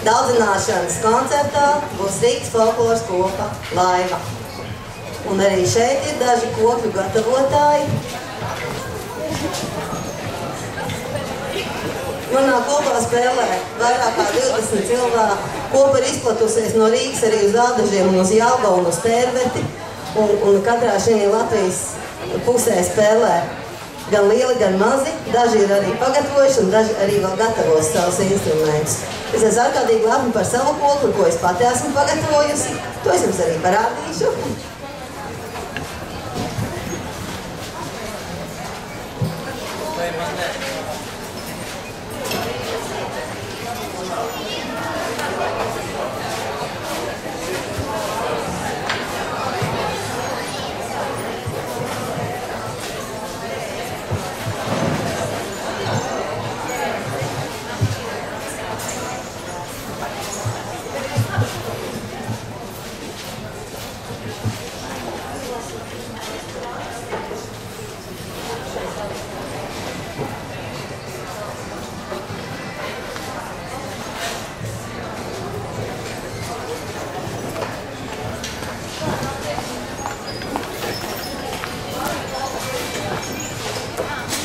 Daudzināšanas koncertā būs Rīgas folkloras kopa Laiva. Un arī šeit ir daži kopju gatavotāji. Manā kopā spēlē vairāk kā 20 cilvēku. Kopa ir izplatusies no Rīgas arī uz Ādažiem un uz Jelgavu un uz Pērveti. Un katrā šī Latvijas pusē spēlē gan lieli, gan mazi. Daži ir arī pagatavojuši un daži arī vēl gatavos savus instrumentus. Es esmu ārkārtīgi lepna par savu kokli, ko es pati esmu pagatavojusi. To es jums arī parādīšu.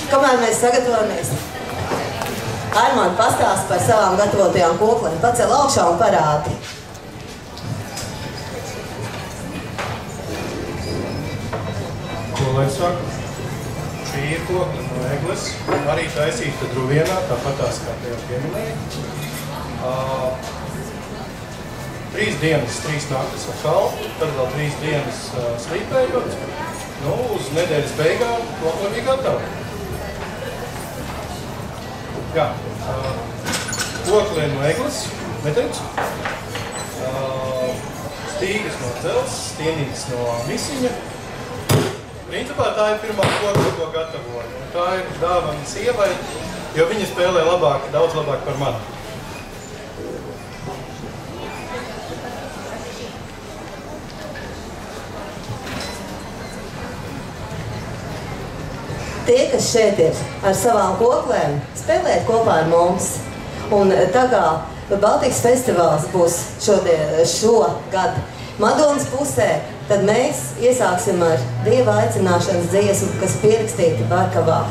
Kamēr mēs sagatavojamies, Armand pastāsta par savām gatavotajām koklēm. Pacel augšā un parādi. Ko lai saka? Šī ir kokla no egles. Arī taisīta druvienā, tāpatās kā te jau pieminēja. 3 dienas, 3 naktas ar kalpu, tad vēl 3 dienas slīpējot. Uz nedēļas beigām kokla bija gatava. Jā, kokli no egles, meteļus, stīgas no dzels, stienītes no misiņa. Principā tā ir pirmā kokla, ko gatavoju. Tā ir dāvana sievai, jo viņa spēlē labāk, daudz labāk par mani. Tie, kas šeit ir ar savām koklēm, spēlēt kopā ar mums. Un tā kā Baltijas festivāls būs šogad Madonas pusē, tad mēs iesāksim ar Dieva aicināšanas dziesmu, kas pierakstīta Barkavā.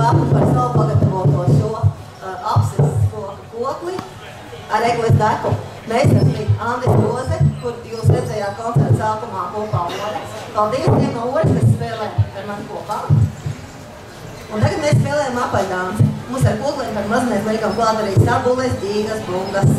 lepni par savu pagatavoto šo apsises kokli ar egles deku. Meistars bija Andris Roze, kur jūs redzējāt koncerta sākumā kopā ar mani. Paldies tiem no Oras, kas spēlē ar mani kopā. Un tagad mēs spēlējam apaļdānci. Mums ar kugliem par maz mēs liekam klāt arī sabules, dīgas, bungas.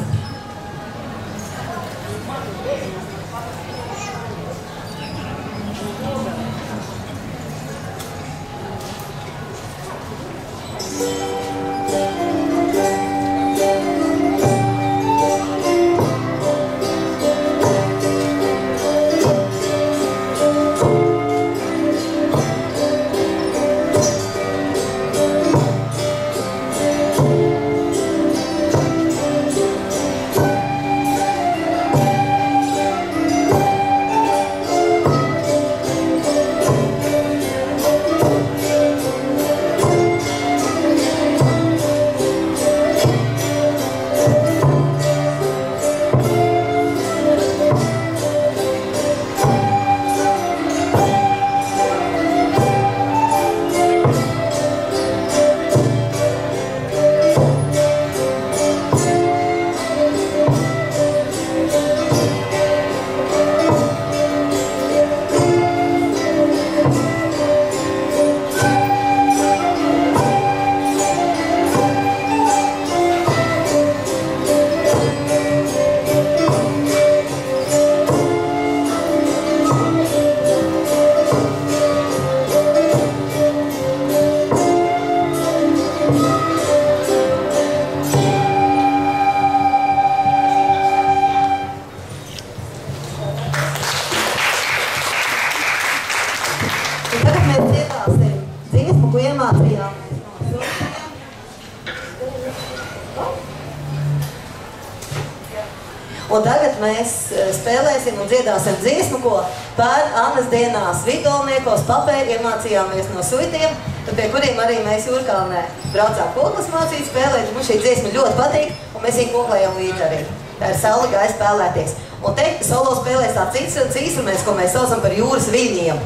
Un tagad mēs spēlēsim un dziedāsim dziesmu, ko pērn Annas dienās Vigolniekos papēri iemācījāmies no suitiem, pie kuriem arī mēs Jūrkalnē braucām koklas mācīt spēlēt. Mums šī dziesma ļoti patīk, un mēs viņu koklējam līdz arī. Tā ir Saule gāja spēlēties. Un te solo spēlēs tāds cits instruments, ko mēs saucam par jūras viļņiem.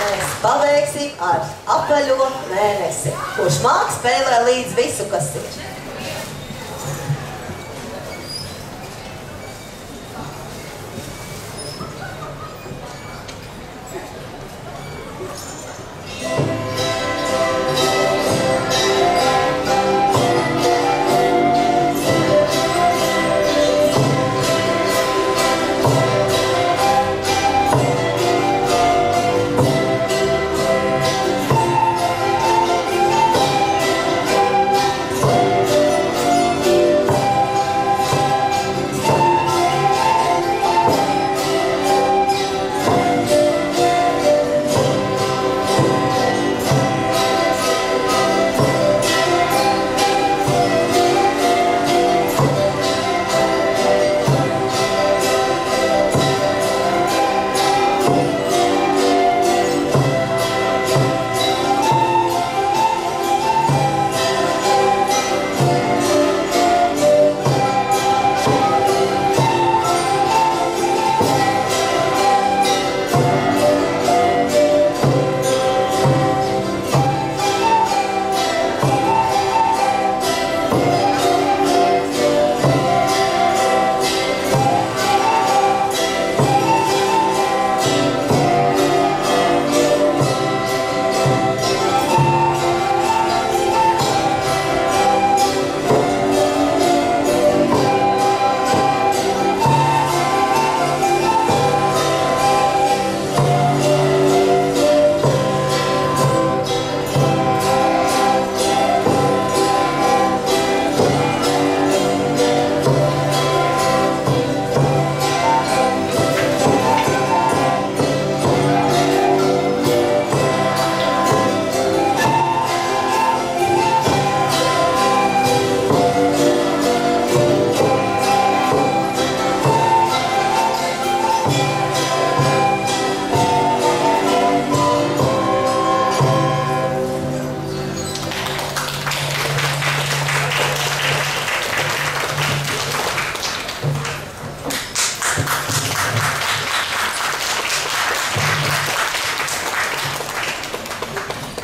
mēs pabeigsim ar apaļo mēnesi, kurš māk spēlē līdz visu, kas ir.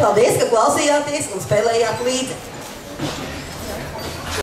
Paldies, ka klausījāties un spēlējāt līdzi!